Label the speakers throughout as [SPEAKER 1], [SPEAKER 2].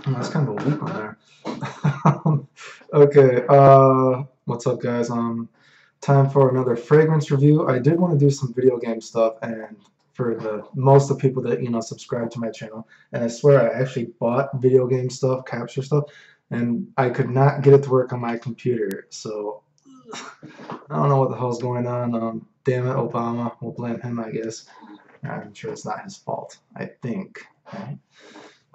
[SPEAKER 1] That's kind of a leap on there. Okay, what's up, guys? Time for another fragrance review. I did want to do some video game stuff, and for the most of the people that subscribe to my channel, and I swear I actually bought video game stuff, capture stuff, and I could not get it to work on my computer. So I don't know what the hell's going on. Damn it, Obama. We'll blame him, I guess. I'm sure it's not his fault. I think. Right?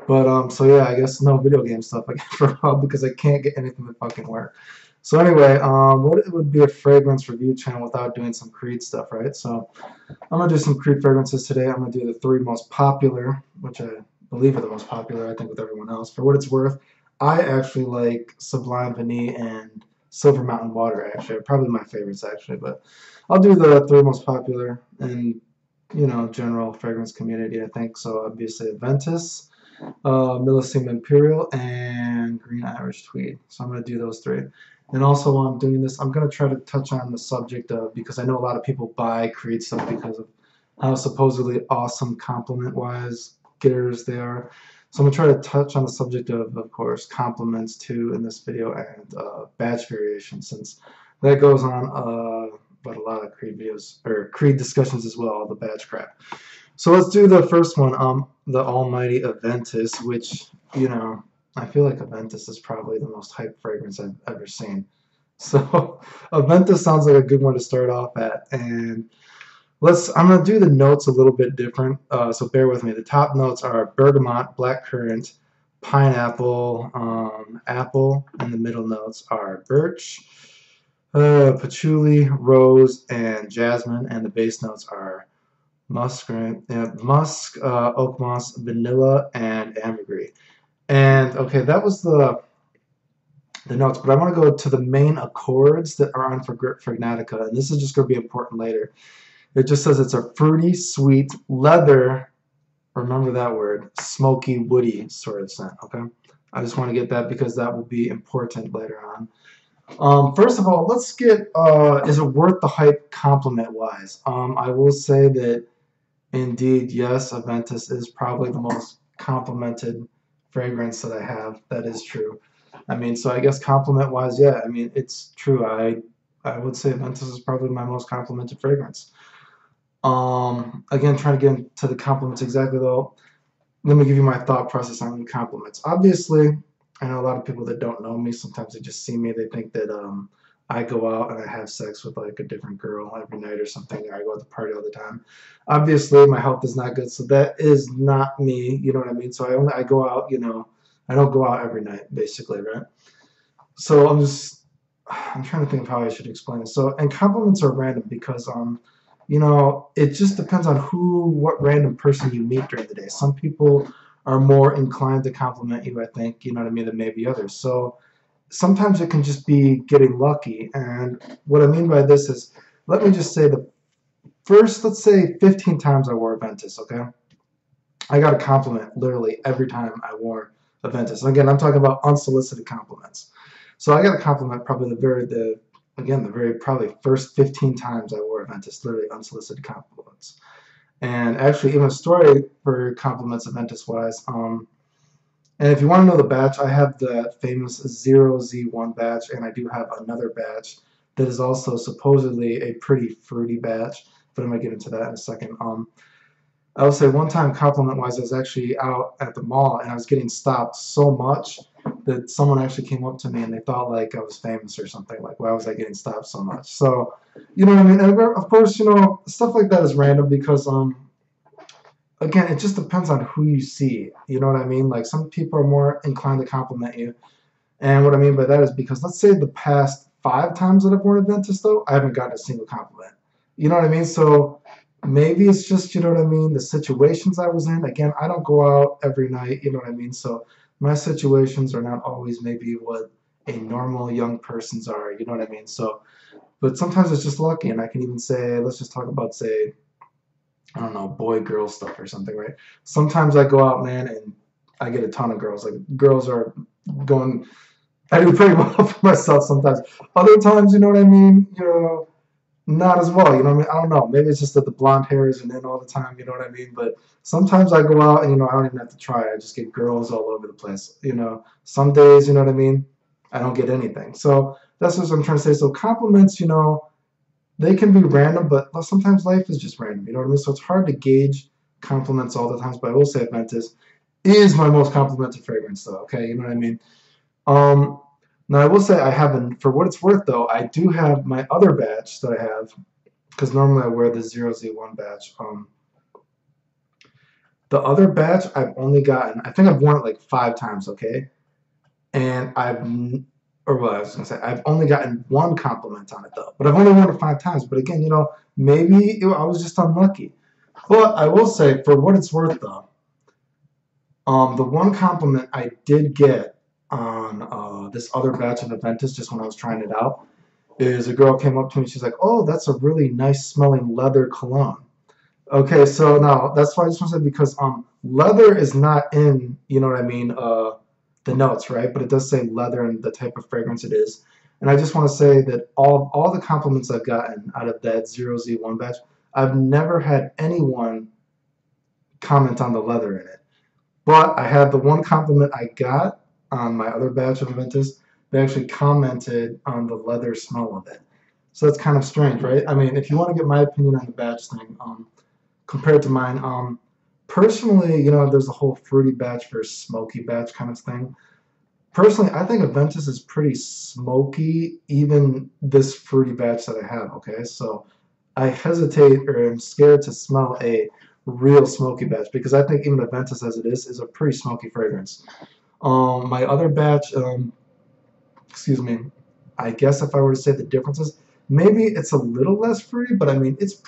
[SPEAKER 1] But so yeah, I guess no video game stuff again for a while because I can't get anything to fucking work. So anyway, what would be a fragrance review channel without doing some Creed stuff, right? So I'm gonna do some Creed fragrances today. I'm gonna do the 3 most popular, which I believe are the most popular, I think, with everyone else. For what it's worth, I actually like Sublime Vanille and Silver Mountain Water. Actually, are probably my favorites actually. But I'll do the 3 most popular in general fragrance community, I think. So obviously Aventus, Millesime Imperial, and Green Irish Tweed. So I'm going to do those 3. And also while I'm doing this, I'm going to try to touch on the subject of, because I know a lot of people buy Creed stuff because of how supposedly awesome compliment-wise getters they are. So I'm going to try to touch on the subject of course, compliments too in this video, and batch variation, since that goes on but a lot of Creed videos, or Creed discussions as well, all the batch crap. So let's do the first one, the almighty Aventus, which, I feel like Aventus is probably the most hyped fragrance I've ever seen. So Aventus sounds like a good one to start off at, and I'm going to do the notes a little bit different, so bear with me. The top notes are bergamot, blackcurrant, pineapple, apple, and the middle notes are birch, patchouli, rose, and jasmine, and the base notes are musk, oak moss, vanilla, and ambergris. And okay, that was the notes, but I want to go to the main accords that are on Fragnatica, and this is just going to be important later. It just says it's a fruity, sweet, leather, remember that word, smoky, woody sort of scent, okay? I just want to get that because that will be important later on. First of all, let's get, is it worth the hype compliment-wise? I will say that, indeed, yes, Aventus is probably the most complimented fragrance that I have. That is true. I mean, so I guess compliment-wise, yeah, I mean, it's true. I would say Aventus is probably my most complimented fragrance. Again, trying to get into the compliments exactly, though, let me give you my thought process on the compliments. Obviously, I know a lot of people that don't know me, sometimes they just see me, they think that I go out and I have sex with like a different girl every night or something, or I go to the party all the time. Obviously, my health is not good, so that is not me, you know what I mean? So I go out, I don't go out every night, basically, right? So I'm trying to think of how I should explain it. So, and compliments are random because, it just depends on what random person you meet during the day. Some people are more inclined to compliment you, I think, you know what I mean, than maybe others. So sometimes it can just be getting lucky. And what I mean by this is, let me just say the first, let's say 15 times I wore Aventus, okay? I got a compliment literally every time I wore Aventus. And again, I'm talking about unsolicited compliments. So I got a compliment probably the very probably first 15 times I wore Aventus, literally unsolicited compliments. And actually, even a story for compliments Aventus-wise, and if you want to know the batch, I have the famous 0Z1 batch, and I do have another batch that is also supposedly a pretty fruity batch, but I'm going to get into that in a second. I will say one time, compliment-wise, I was actually out at the mall, and I was getting stopped so much that someone actually came up to me, and they thought like I was famous or something, like why was I getting stopped so much? So, you know what I mean? And of course, stuff like that is random because, again, it just depends on who you see, you know what I mean? Like, some people are more inclined to compliment you, and what I mean by that is because, let's say the past 5 times that I've worn Aventus, though, I haven't gotten a single compliment. You know what I mean? So maybe it's just, you know what I mean, the situations I was in. Again, I don't go out every night, you know what I mean? So my situations are not always maybe what a normal young person's are, you know what I mean? So, but sometimes it's just lucky, and I can even say, let's just talk about, say, I don't know, boy-girl stuff or something, right? Sometimes I go out, man, and I get a ton of girls. Like, girls are going, I do pretty well for myself sometimes. Other times, you know what I mean? not as well. You know what I mean? I don't know. Maybe it's just that the blonde hair isn't in all the time. You know what I mean? But sometimes I go out and I don't even have to try. I just get girls all over the place. Some days, you know what I mean? I don't get anything. So that's what I'm trying to say. So compliments, they can be random, but sometimes life is just random. You know what I mean? So it's hard to gauge compliments all the times. But I will say Aventus is my most complimented fragrance, though. Okay, you know what I mean? Um, Now I will say I haven't. For what it's worth, though, I do have my other batch that I have because normally I wear the 0Z1 batch. The other batch I've only gotten. I think I've worn it like 5 times. Okay, and or what I was gonna say, I've only gotten one compliment on it though. But I've only worn it 5 times. But again, maybe I was just unlucky. But I will say, for what it's worth, though, the one compliment I did get on this other batch of Aventus, just when I was trying it out, is a girl came up to me. She's like, "Oh, that's a really nice smelling leather cologne." Okay, so now that's why I just want to say because leather is not in what I mean the notes, right? But it does say leather and the type of fragrance it is. And I just want to say that all the compliments I've gotten out of that 0Z1 batch, I've never had anyone comment on the leather in it. But I had the one compliment I got on my other batch of Aventus. They actually commented on the leather smell of it. So that's kind of strange, right? I mean, if you want to get my opinion on the batch thing, compared to mine, personally, there's a whole fruity batch versus smoky batch kind of thing. Personally, I think Aventus is pretty smoky, even this fruity batch that I have, okay? So I hesitate or am scared to smell a real smoky batch because I think even Aventus as it is a pretty smoky fragrance. My other batch, excuse me, I guess if I were to say the differences, maybe it's a little less fruity, but I mean, it's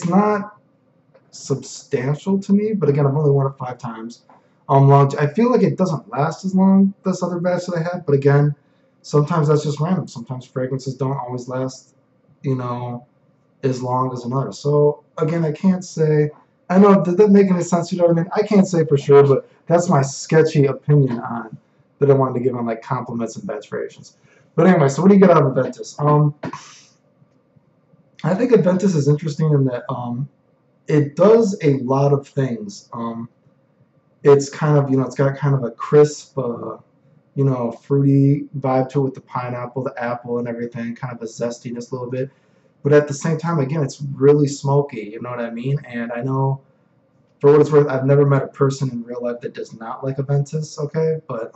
[SPEAKER 1] not substantial to me, but again, I've only worn it 5 times. I feel like it doesn't last as long this other batch that I have, but again, sometimes that's just random. Sometimes fragrances don't always last, as long as another. So again, I can't say. I know, did that make any sense? You know what I mean? I can't say for sure, but that's my sketchy opinion on that I wanted to give on like compliments and batch variations. But anyway, so what do you get out of Aventus? I think Aventus is interesting in that it does a lot of things. It's kind of, it's got kind of a crisp, fruity vibe to it with the pineapple, the apple, and everything, kind of a zestiness a little bit. But at the same time, again, it's really smoky, you know what I mean? And I know, for what it's worth, I've never met a person in real life that does not like Aventus, okay? But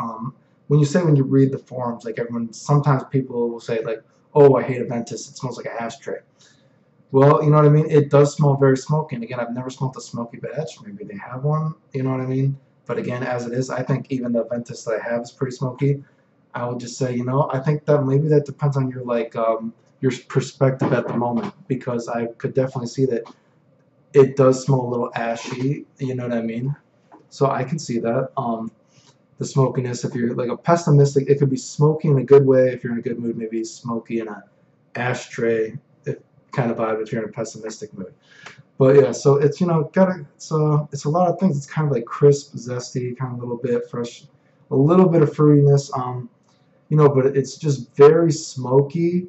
[SPEAKER 1] when you read the forums, like sometimes people will say, like, oh, I hate Aventus, it smells like an ashtray. Well, you know what I mean? It does smell very smoky. And again, I've never smelled a smoky batch. Maybe they have one, you know what I mean? But again, as it is, I think even the Aventus that I have is pretty smoky. I would just say, I think that maybe that depends on your perspective at the moment, because I could definitely see that it does smell a little ashy, you know what I mean? So I can see that. The smokiness, if you're like a pessimistic, it could be smoky in a good way. If you're in a good mood, maybe smoky in a ashtray kind of vibe if you're in a pessimistic mood. But yeah, so it's it's a lot of things. It's kind of like crisp, zesty, kind of a little bit fresh, a little bit of fruitiness. But it's just very smoky,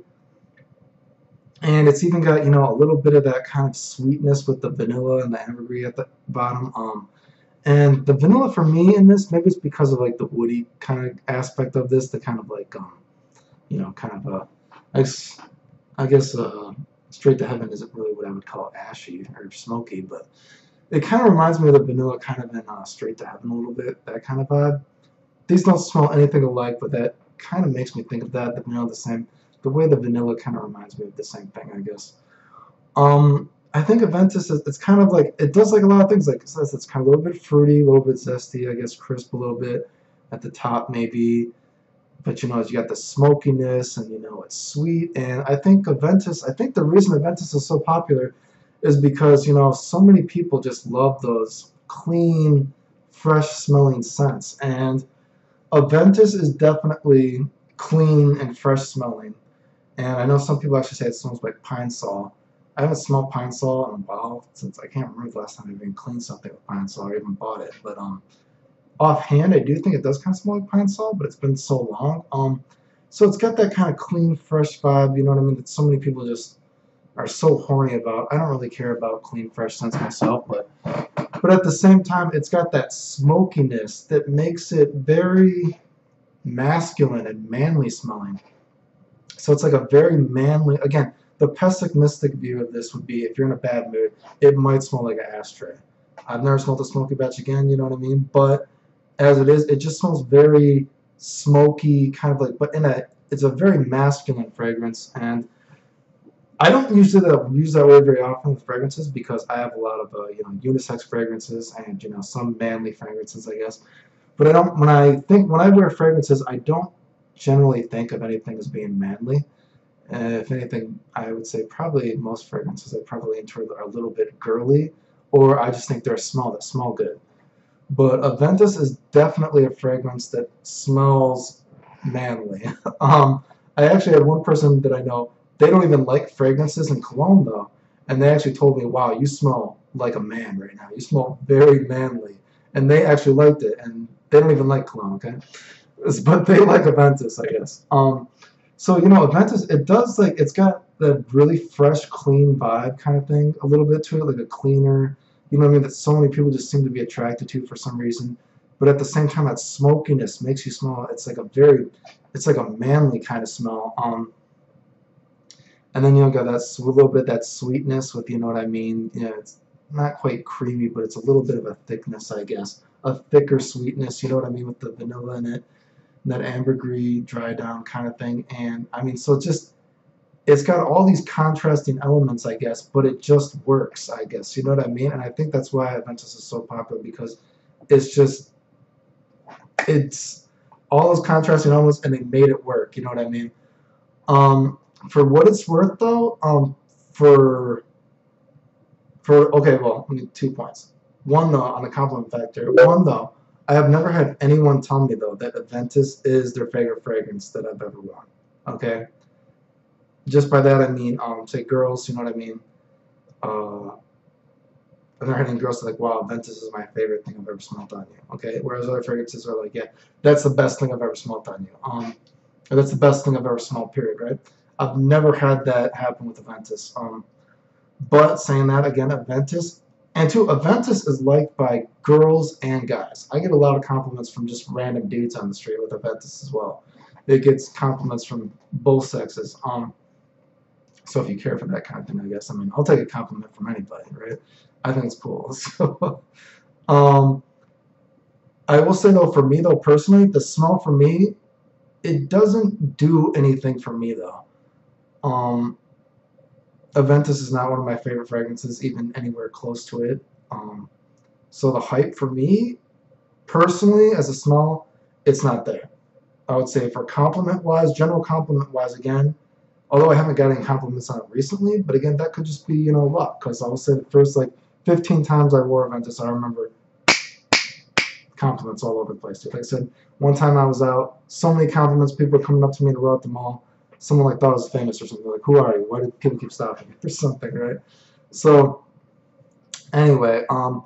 [SPEAKER 1] and it's even got a little bit of that kind of sweetness with the vanilla and the ambergris at the bottom. And the vanilla for me in this, maybe it's because of like the woody kind of aspect of this, the kind of like kind of I guess Straight to Heaven isn't really what I would call ashy or smoky, but it kind of reminds me of the vanilla kind of in Straight to Heaven a little bit, that kind of vibe. These don't smell anything alike, but that kind of makes me think of that. The vanilla, the way the vanilla kind of reminds me of the same thing, I guess. I think Aventus it's kind of like, it does like a lot of things. Like it says, it's kind of a little bit fruity, a little bit zesty, I guess crisp a little bit at the top maybe. But you got the smokiness, and it's sweet. And I think the reason Aventus is so popular is because so many people just love those clean, fresh smelling scents. And Aventus is definitely clean and fresh smelling. And I know some people actually say it smells like pine sol. I haven't smelled pine sol in a while, since I can't remember the last time I even cleaned something with pine sol or even bought it. But offhand, I do think it does kind of smell like pine sol, but it's been so long. So it's got that kind of clean, fresh vibe, you know what I mean, that so many people just are so horny about. I don't really care about clean, fresh scents myself, but at the same time, it's got that smokiness that makes it very masculine and manly smelling. So it's like a very manly, again, the pessimistic view of this would be if you're in a bad mood, it might smell like an ashtray. I've never smelled a smoky batch again, you know what I mean? But as it is, it just smells very smoky, kind of like, but it's a very masculine fragrance. And I don't usually use that word very often with fragrances because I have a lot of, unisex fragrances and, some manly fragrances, I guess. But I don't, when I wear fragrances, I don't generally think of anything as being manly. If anything, I would say probably most fragrances I probably enter are a little bit girly, or I just think they're that smell good. But Aventus is definitely a fragrance that smells manly. I actually had one person that I know, they don't even like fragrances and cologne though, and they actually told me, wow, you smell like a man right now. You smell very manly. And they actually liked it, and they don't even like cologne, okay? But they like Aventus, I guess. So, Aventus, it does, like, it's got that really fresh, clean vibe kind of thing, a little bit to it, like a cleaner, you know what I mean, that so many people just seem to be attracted to for some reason. But at the same time, that smokiness makes you smell, it's like a manly kind of smell. And then, got that a little bit that sweetness with, you know what I mean, it's not quite creamy, but it's a little bit of a thickness, I guess. A thicker sweetness, you know what I mean, with the vanilla in it. That ambergris, dry down kind of thing. And I mean, so it's got all these contrasting elements, I guess, but it just works, I guess. You know what I mean? And I think that's why Aventus is so popular, because it's all those contrasting elements, and they made it work. You know what I mean? For what it's worth, though, okay, well, 2 points. One, though, on the compliment factor. One, though, I have never had anyone tell me, though, that Aventus is their favorite fragrance that I've ever worn. Okay? Just by that, I mean, say girls, you know what I mean? I've never had any girls say, like, wow, Aventus is my favorite thing I've ever smelled on you. Okay? Whereas other fragrances are like, yeah, that's the best thing I've ever smelled on you. Or that's the best thing I've ever smelled, period, right? I've never had that happen with Aventus. But saying that, again, Aventus, and two, Aventus is liked by girls and guys. I get a lot of compliments from just random dudes on the street with Aventus as well. It gets compliments from both sexes. So if you care for that kind of thing, I guess. I mean, I'll take a compliment from anybody, right? I think it's cool. So, I will say, though, for me, though, personally, the smell for me, it doesn't do anything for me, though. Aventus is not one of my favorite fragrances, even anywhere close to it. So the hype for me, personally, as a smell, it's not there. I would say for compliment-wise, general compliment-wise, again, although I haven't got any compliments on it recently, but again, that could just be, luck, because I would say the first, 15 times I wore Aventus, I remember compliments all over the place. Like I said, one time I was out, so many compliments, people were coming up to me in the row at the mall. Someone thought I was famous or something. Like, who are you? Why do people keep stopping me or something, right? So anyway, and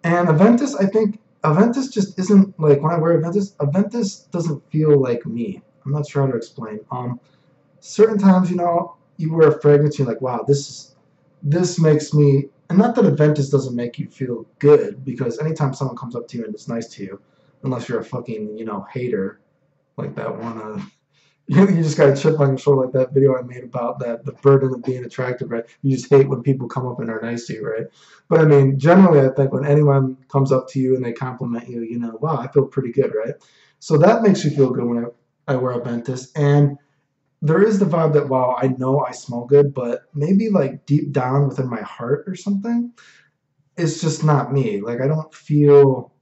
[SPEAKER 1] Aventus, I think Aventus just isn't like when I wear Aventus doesn't feel like me. I'm not sure how to explain. Certain times, you wear a fragrance, you're like, wow, this makes me. And not that Aventus doesn't make you feel good, because anytime someone comes up to you and is nice to you, unless you're a fucking hater, like that one. You just got a chip on your shoulder, like that video I made about the burden of being attractive, right? You just hate when people come up and are nice to you, right? But I mean, generally, I think when anyone comes up to you and they compliment you, wow, I feel pretty good, right? So that makes you feel good when I wear Aventus. And there is the vibe that, wow, I know I smell good, but maybe deep down within my heart or something, it's just not me. Like, I don't feel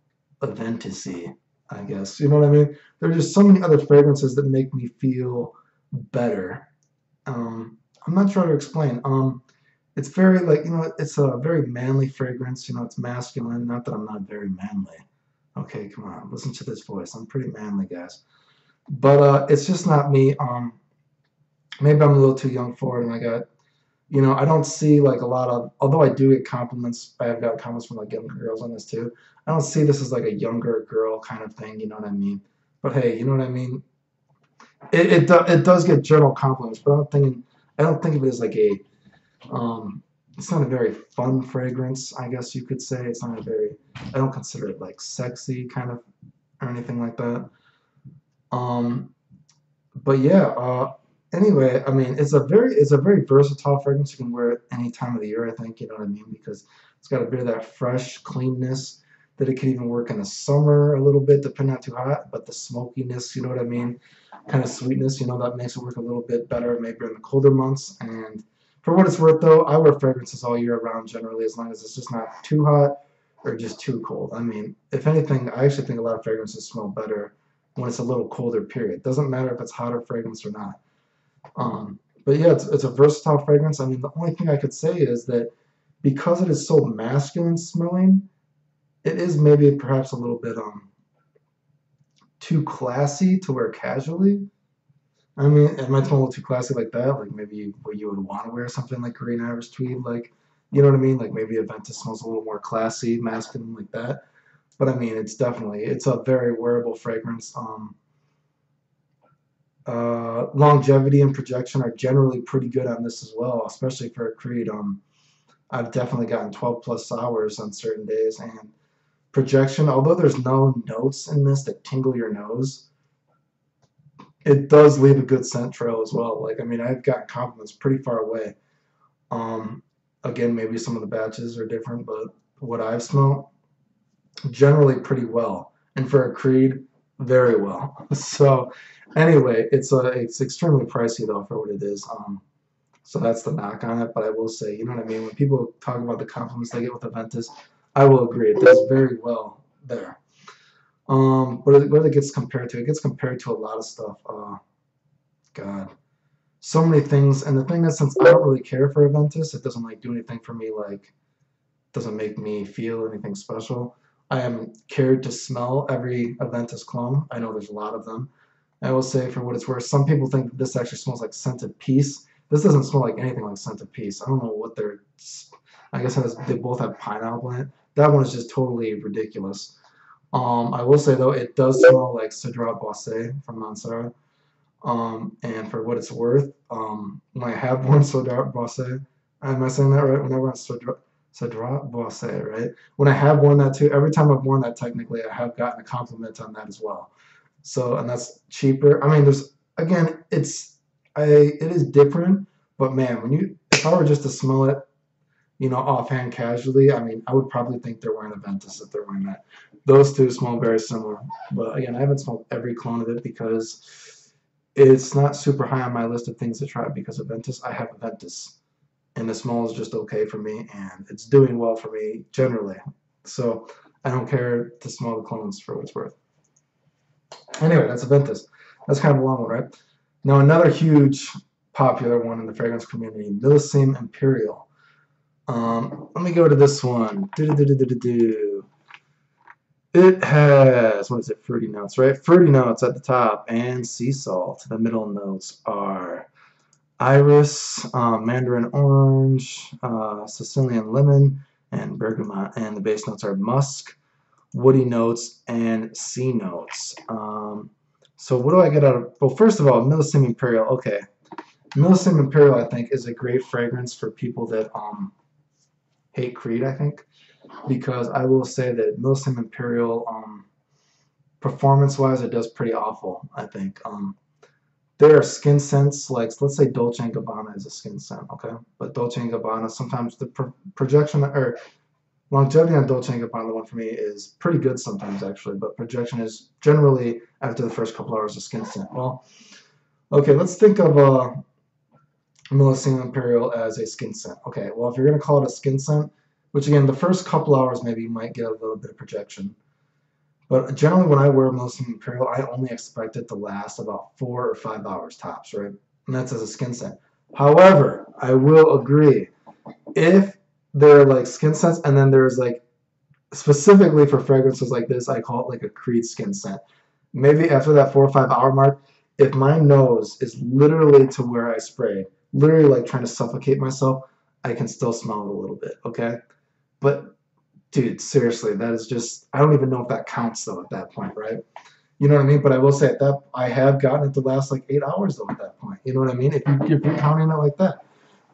[SPEAKER 1] Aventus-y, I guess. You know what I mean? There are just so many other fragrances that make me feel better. I'm not sure how to explain. It's very it's a very manly fragrance. It's masculine. Not that I'm not very manly. Okay, come on, listen to this voice. I'm pretty manly, guys. But it's just not me. Maybe I'm a little too young for it, and I got, I don't see a lot of. Although I do get compliments, I have got compliments from younger girls on this too. I don't see this as a younger girl kind of thing. You know what I mean? But hey, you know what I mean? It does get general compliments, but I don't think of it as like a it's not a very fun fragrance, I guess you could say. It's not a very, I don't consider it like sexy kind of or anything like that. Um, but yeah, anyway, I mean, it's a very versatile fragrance. You can wear it any time of the year, I think, you know what I mean? Because it's got a bit of that fresh cleanness that it could even work in the summer a little bit, depending not too hot, but the smokiness, you know what I mean? Kind of sweetness, you know, that makes it work a little bit better maybe in the colder months. And for what it's worth, though, I wear fragrances all year round generally, as long as it's just not too hot or just too cold. I mean, if anything, I actually think a lot of fragrances smell better when it's a little colder period. Doesn't matter if it's hotter fragrance or not. But yeah, it's a versatile fragrance. I mean, the only thing I could say is that because it is so masculine smelling, it is maybe perhaps a little bit too classy to wear casually. I mean, it might smell a little too classy like that. Like maybe where you would want to wear something like green Irish tweed, like you know what I mean? Like maybe Aventus smells a little more classy, masculine like that. But I mean, it's a very wearable fragrance. Longevity and projection are generally pretty good on this as well, especially for a Creed. I've definitely gotten 12 plus hours on certain days, and projection, although there's no notes in this that tingle your nose, it does leave a good scent trail as well. Like, I mean, I've gotten compliments pretty far away. Um, Again, maybe some of the batches are different, but what I've smelled, generally pretty well. And for a Creed, very well. So, anyway, it's extremely pricey though for what it is. So that's the knock on it. But I will say, you know what I mean? When people talk about the compliments they get with Aventus, I will agree. It does very well there. What it gets compared to? It gets compared to a lot of stuff. God, so many things. And the thing is, since I don't really care for Aventus, it doesn't like do anything for me. Like, doesn't make me feel anything special. I am cared to smell every Aventus clone. I know there's a lot of them. I will say, for what it's worth, some people think that this actually smells like scented peace. This doesn't smell like anything like scented peace. I don't know what they're. I guess they both have pineapple in it. That one is just totally ridiculous. I will say though, it does smell like Cedrat Bossé from Mansara. And for what it's worth, when I have worn Cedrat Bossé, am I saying that right? Whenever I Cedrat Bossé, right? When I have worn that too, every time I've worn that, technically, I have gotten a compliment on that as well. So, and that's cheaper. I mean, there's again, it is different, but man, if I were just to smell it, you know, offhand casually, I mean, I would probably think they're wearing Aventus if they're wearing that. Those two smell very similar, but again, I haven't smelled every clone of it because it's not super high on my list of things to try because Aventus, I have Aventus, and the smell is just okay for me, and it's doing well for me generally. So I don't care to smell the clones for what it's worth. Anyway, that's Aventus. That's kind of a long one, right? Now another huge popular one in the fragrance community, Millesime Imperial. Let me go to this one. It has, what is it, fruity notes, right? Fruity notes at the top and sea salt. The middle notes are iris, mandarin orange, Sicilian lemon, and bergamot. And the base notes are musk, woody notes, and sea notes. So what do I get out of, well, first of all, Millesime Imperial, okay. Millesime Imperial, I think, is a great fragrance for people that hate Creed, I think, because I will say that Millesime Imperial, performance-wise, it does pretty awful, I think. There are skin scents, like, let's say Dolce & Gabbana is a skin scent, okay? But Dolce & Gabbana, sometimes the projection, or longevity on Dolce & Gabbana, the one for me, is pretty good sometimes, actually, but projection is generally, after the first couple hours, a skin scent. Well, okay, let's think of Millesime Imperial as a skin scent. Okay, well, if you're going to call it a skin scent, which again, the first couple hours maybe you might get a little bit of projection. But generally when I wear Millesime Imperial, I only expect it to last about 4 or 5 hours tops, right? And that's as a skin scent. However, I will agree, if they're like skin scents and then there's like, specifically for fragrances like this, I call it like a Creed skin scent. Maybe after that 4 or 5 hour mark, if my nose is literally to where I sprayed, literally like trying to suffocate myself, I can still smell it a little bit, okay? But dude, seriously, that is just, I don't even know if that counts though at that point, right? You know what I mean? But I will say at that I have gotten it to last like 8 hours though at that point. You know what I mean? If you're counting it like that.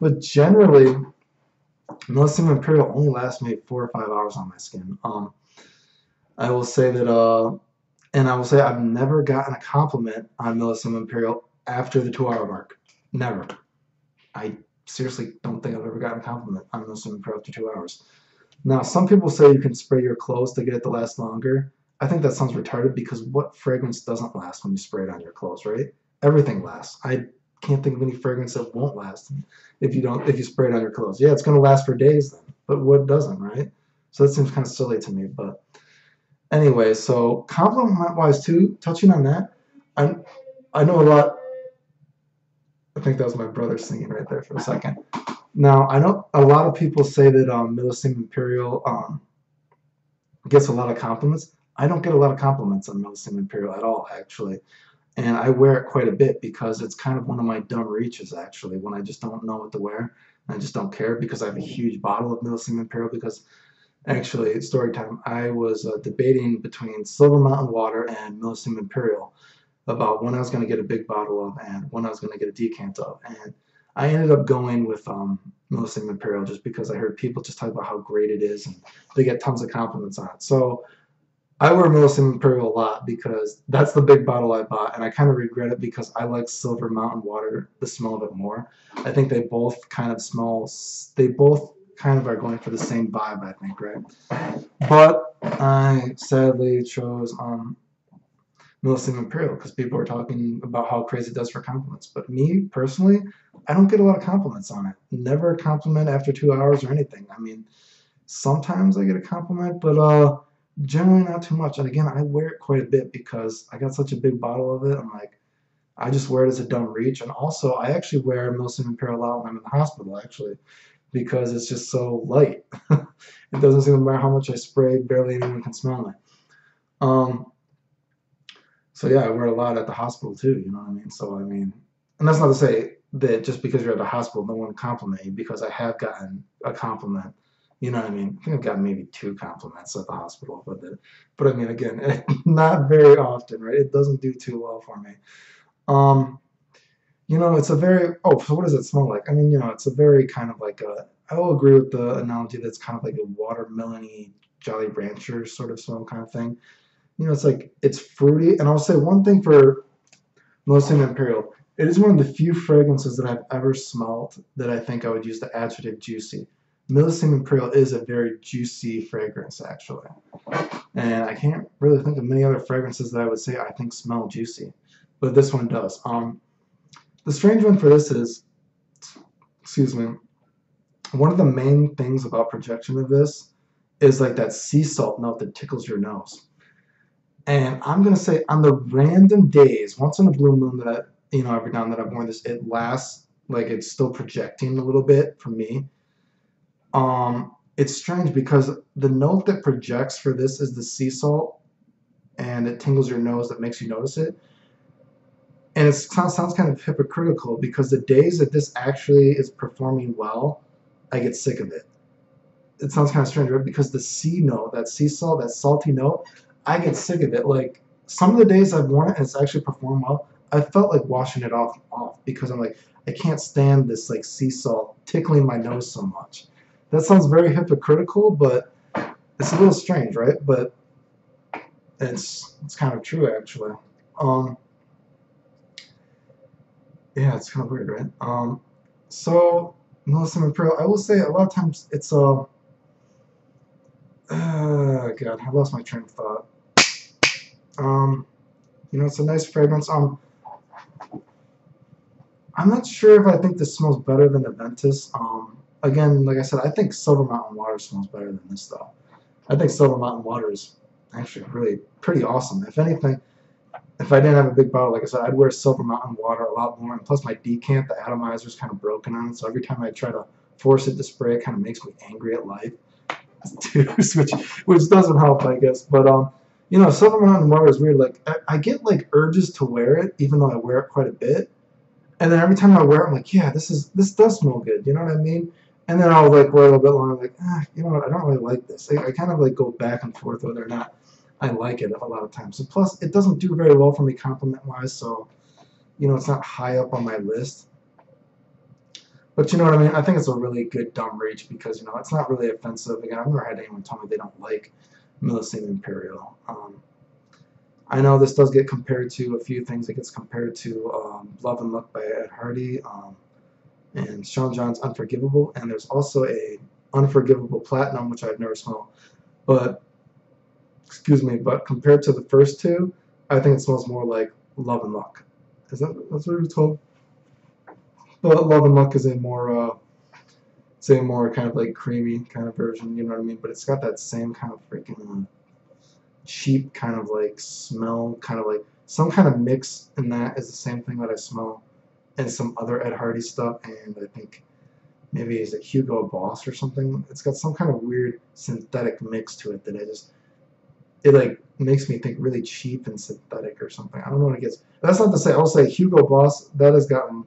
[SPEAKER 1] But generally, Millesime Imperial only lasts maybe 4 or 5 hours on my skin. I will say that and I will say I've never gotten a compliment on Millesime Imperial after the 2 hour mark. Never. I seriously don't think I've ever gotten a compliment on Millesime Imperial after 2 hours. Now, some people say you can spray your clothes to get it to last longer. I think that sounds retarded because what fragrance doesn't last when you spray it on your clothes, right? Everything lasts. I can't think of any fragrance that won't last if you spray it on your clothes. Yeah, it's going to last for days then, but what doesn't, right? So that seems kind of silly to me. But anyway, so compliment-wise too, touching on that, I know a lot. I think that was my brother singing right there for a second. Now, I know a lot of people say that Millesime Imperial gets a lot of compliments. I don't get a lot of compliments on Millesime Imperial at all, actually. And I wear it quite a bit because it's kind of one of my dumb reaches, actually, when I just don't know what to wear. I just don't care because I have a huge bottle of Millesime Imperial because, actually, story time, I was debating between Silver Mountain Water and Millesime Imperial about when I was going to get a big bottle of and when I was going to get a decant of. And I ended up going with Millesime Imperial just because I heard people just talk about how great it is and they get tons of compliments on it. So I wear Millesime Imperial a lot because that's the big bottle I bought, and I kind of regret it because I like Silver Mountain Water, the smell of it more. I think they both kind of smell, they both kind of are going for the same vibe, I think, right? But I sadly chose Millesime Imperial because people are talking about how crazy it does for compliments. But me, personally, I don't get a lot of compliments on it. Never a compliment after 2 hours or anything. I mean, sometimes I get a compliment, but generally not too much. And again, I wear it quite a bit because I got such a big bottle of it. I'm like, I just wear it as a dumb reach. And also, I actually wear Millesime Imperial a lot when I'm in the hospital, actually, because it's just so light. It doesn't seem to matter how much I spray, barely anyone can smell me. So yeah, I wear a lot at the hospital too, you know what I mean? So I mean, and that's not to say that just because you're at the hospital, no one compliment you, because I have gotten a compliment. You know what I mean? I think I've gotten maybe 2 compliments at the hospital, but I mean, again, not very often, right? It doesn't do too well for me. Um, it's a very, oh, so what does it smell like? I mean, it's a very kind of like I will agree with the analogy that's kind of like a watermelon-y Jolly Rancher sort of smell kind of thing. It's like, it's fruity. And I'll say one thing for Millesime Imperial. It is one of the few fragrances that I've ever smelled that I think I would use the adjective juicy. Millesime Imperial is a very juicy fragrance, actually. And I can't really think of many other fragrances that I would say I think smell juicy. But this one does. The strange one for this is, excuse me, one of the main things about projection of this is like that sea salt note that tickles your nose. And I'm going to say on the random days, once in a blue moon that every now and then I've worn this, it lasts, like it's still projecting a little bit for me. It's strange because the note that projects for this is the sea salt, and it tingles your nose that makes you notice it. And it sounds kind of hypocritical because the days that this actually is performing well, I get sick of it. It sounds kind of strange, right? Because the sea note, that sea salt, that salty note, I get sick of it. Like, some of the days I've worn it and it's actually performed well, I felt like washing it off because I'm like, I can't stand this like sea salt tickling my nose so much. That sounds very hypocritical, but it's a little strange, right? But it's kind of true, actually. Yeah, it's kind of weird, right? So Millesime Imperial, I will say a lot of times it's God, I lost my train of thought. It's a nice fragrance. I'm not sure if I think this smells better than Aventus. Again, like I said, I think Silver Mountain Water smells better than this, though. I think Silver Mountain Water is actually really pretty awesome. If anything, if I didn't have a big bottle, like I said, I'd wear Silver Mountain Water a lot more. And plus, my decant, the atomizer is kind of broken on it, so every time I try to force it to spray, it kind of makes me angry at life, which doesn't help, I guess. But Silver Mountain Water is weird. Like I get like urges to wear it, even though I wear it quite a bit. And then every time I wear it, I'm like, yeah, this does smell good. You know what I mean? And then I'll like wear it a little bit longer, like, you know what? I don't really like this. I kind of like go back and forth whether or not I like it a lot of times. And plus, it doesn't do very well for me compliment-wise, so, you know, it's not high up on my list. But you know what I mean? I think it's a really good dumb reach because, you know, it's not really offensive. Again, I've never had anyone tell me they don't like Millesime Imperial. I know this does get compared to a few things. It gets compared to Love and Luck by Ed Hardy and Sean John's Unforgivable. And there's also a Unforgivable Platinum, which I've never smelled. But, excuse me, but compared to the first two, I think it smells more like Love and Luck. That's what it was called? But Love and Luck is a more, say, more kind of like creamy kind of version, you know what I mean? But it's got that same kind of freaking cheap kind of like smell, kind of like some kind of mix in that is the same thing that I smell in some other Ed Hardy stuff, and I think maybe is it Hugo Boss or something. It's got some kind of weird synthetic mix to it that it like makes me think really cheap and synthetic or something. I don't know what it gets. That's not to say. I'll say Hugo Boss. That has gotten.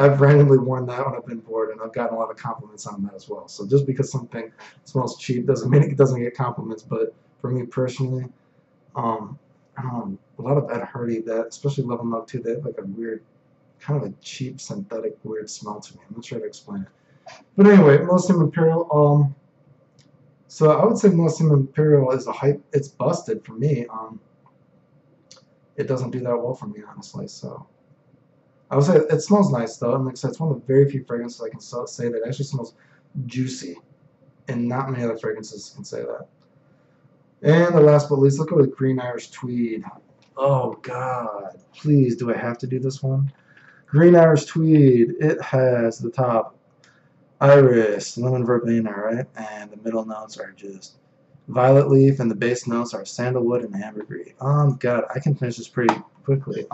[SPEAKER 1] I've randomly worn that when I've been bored, and I've gotten a lot of compliments on that as well. So just because something smells cheap doesn't mean it doesn't get compliments. But for me personally, I don't know, a lot of Ed Hardy, that especially Love and Love too, they have like a weird, kind of a cheap, synthetic, weird smell to me. I'm not sure how to explain it. But anyway, Millesime Imperial. So I would say Millesime Imperial is a hype. It's busted for me. It doesn't do that well for me, honestly. So. I would say it smells nice though, and like I said, it's one of the very few fragrances I can say that actually smells juicy, and not many other fragrances can say that. And the last but least, let's go with Green Irish Tweed. Oh God, please, do I have to do this one? Green Irish Tweed. It has the top iris, lemon verbena, right, and the middle notes are just violet leaf, and the base notes are sandalwood and ambergris. God, I can finish this pretty quickly.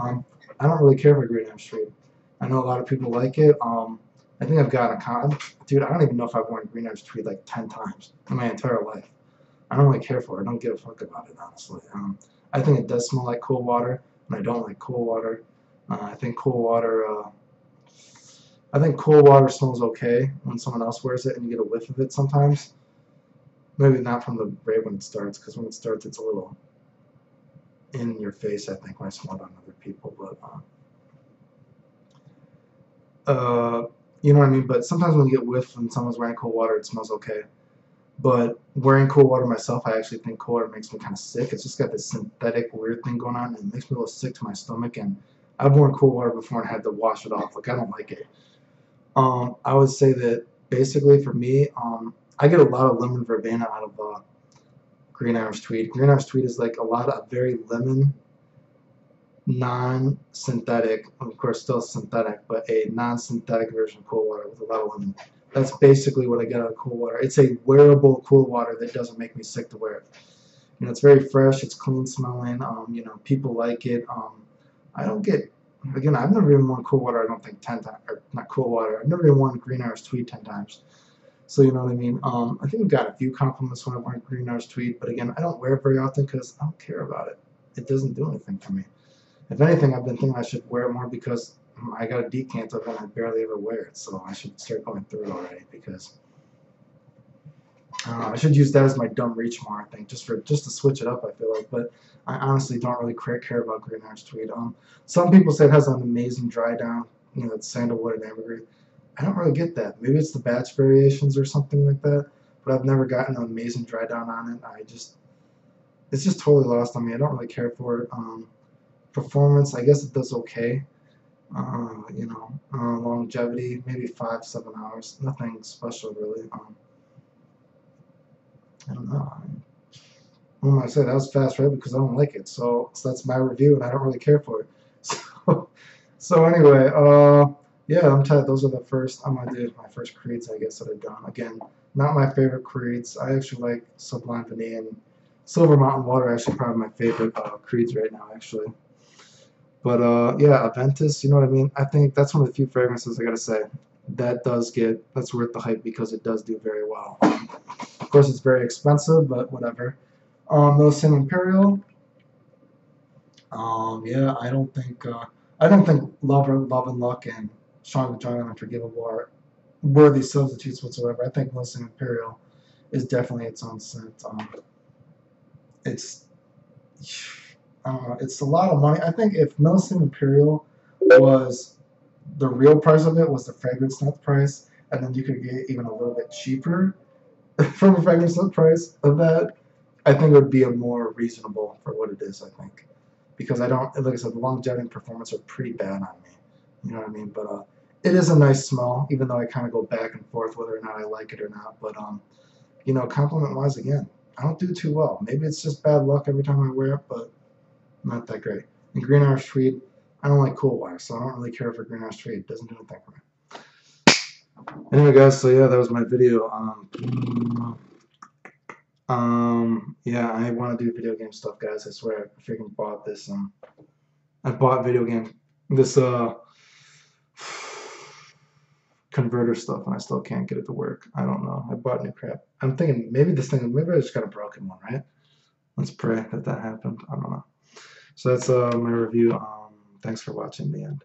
[SPEAKER 1] I don't really care for Green Irish Tweed. I know a lot of people like it. I think I've gotten dude, I don't even know if I've worn Green Irish Tweed like 10 times in my entire life. I don't really care for it. I don't give a fuck about it, honestly. I think it does smell like cool water, and I don't like cool water. I think cool water smells okay when someone else wears it and you get a whiff of it sometimes. Maybe not from the right when it starts, because when it starts it's a little in your face, I think, when I smell it on other people. But you know what I mean? But sometimes when you get whiff when someone's wearing cold water, it smells okay. But wearing cold water myself, I actually think cold water makes me kind of sick. It's just got this synthetic weird thing going on, and it makes me a little sick to my stomach. And I've worn cold water before and had to wash it off. Like, I don't like it. I would say that basically for me, I get a lot of lemon verbena out of Green Irish Tweed. Green Irish Tweed is like a lot of very lemon, non-synthetic, of course still synthetic, but a non-synthetic version of cool water with a lot of lemon. That's basically what I get out of cool water. It's a wearable cool water that doesn't make me sick to wear it. You know, it's very fresh, it's clean smelling, you know, people like it. I don't get, again, I've never even worn cool water, I don't think 10 times, or not cool water, I've never even worn Green Irish Tweed 10 times. So you know what I mean? I think I've got a few compliments when I wear Green Irish Tweed, but again, I don't wear it very often because I don't care about it. It doesn't do anything for me. If anything, I've been thinking I should wear it more because I got a decant of it and I barely ever wear it, so I should start going through it already because I should use that as my dumb reach more, I think, just to switch it up, I feel like. But I honestly don't really care about Green Irish Tweed. Some people say it has an amazing dry down, you know, it's sandalwood and ambergris. I don't really get that. Maybe it's the batch variations or something like that, but I've never gotten an amazing dry down on it. It's just totally lost on me. I don't really care for it. Performance, I guess it does okay. You know, longevity, maybe 5-7 hours. Nothing special really. I don't know. What am I saying? That was fast, right? Because I don't like it. So that's my review, and I don't really care for it. So anyway, yeah, I'm tired. Those are the first. I'm gonna do my first creeds, I guess, that I've done. Again, not my favorite creeds. I actually like Sublime Vanilla and Silver Mountain Water. Actually, probably my favorite creeds right now, actually. But yeah, Aventus. You know what I mean? I think that's one of the few fragrances I gotta say that's worth the hype because it does do very well. Of course, it's very expensive, but whatever. Millesime Imperial. Yeah, I don't think Love and Luck and Strong Joy and Unforgivable are worthy substitutes whatsoever. I think Millesime Imperial is definitely its own scent. It's I don't know. It's a lot of money. I think if Millesime Imperial was the real price of it was the fragrance nut price, and then you could get even a little bit cheaper from a fragrance nut price of that, I think it would be a more reasonable for what it is. I think because I don't, like I said, the longevity and performance are pretty bad on me. You know what I mean? But it is a nice smell, even though I kind of go back and forth whether or not I like it or not. But you know, compliment wise, again, I don't do too well. Maybe it's just bad luck every time I wear it, but not that great. And Green Irish Tweed, I don't like cool wire, so I don't really care for Green Irish Tweed. It doesn't do anything for me. Anyway, guys, so yeah, that was my video. Yeah, I want to do video game stuff, guys. I swear, I freaking bought this. I bought video game, this converter stuff, and I still can't get it to work. I don't know. I bought new crap. I'm thinking maybe this thing, maybe I just got a broken one, right? Let's pray that that happened. I don't know. So that's my review. Thanks for watching the end.